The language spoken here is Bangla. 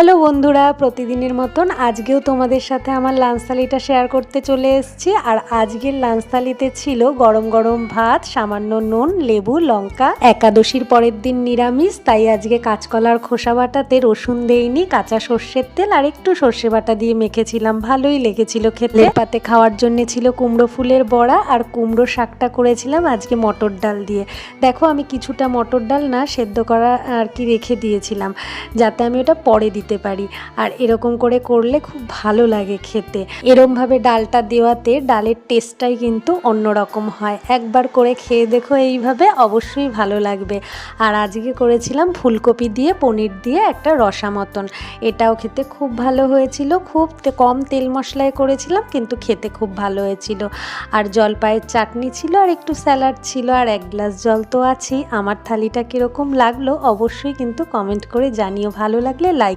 হ্যালো বন্ধুরা, প্রতিদিনের মতন আজকেও তোমাদের সাথে আমার লাঞ্চ থালিটা শেয়ার করতে চলে এসেছি। আর আজকের লাঞ্চ থালিতে ছিল গরম গরম ভাত, সামান্য নুন, লেবু, লঙ্কা। একাদশীর পরের দিন নিরামিষ, তাই আজকে কাঁচকলার খোসা বাটাতে রসুন দেইনি, কাঁচা সর্ষের তেল আর একটু সর্ষে বাটা দিয়ে মেখেছিলাম, ভালোই লেগেছিল খেতে। পাতে খাওয়ার জন্য ছিল কুমড়ো ফুলের বড়া আর কুমড়ো শাকটা করেছিলাম আজকে মটর ডাল দিয়ে। দেখো আমি কিছুটা মটর ডাল না সেদ্ধ করা আর কি রেখে দিয়েছিলাম, যাতে আমি ওটা পরে দিতে পারি। আর এরকম করে করলে খুব ভালো লাগে খেতে। এরমভাবে ডালটা দেওয়াতে ডালের টেস্টটাই কিন্তু অন্যরকম হয়। একবার করে খেয়ে দেখো এইভাবে, অবশ্যই ভালো লাগবে। আর আজকে করেছিলাম ফুলকপি দিয়ে পনির দিয়ে একটা রসা মতন, এটাও খেতে খুব ভালো হয়েছিল। খুব কম তেল মশলায় করেছিলাম, কিন্তু খেতে খুব ভালো হয়েছিল। আর জলপাইয়ের চাটনি ছিল আর একটু স্যালাড ছিল আর 1 গ্লাস জল তো আছেই। আমার থালিটা কীরকম লাগলো অবশ্যই কিন্তু কমেন্ট করে জানিও। ভালো লাগলে লাইক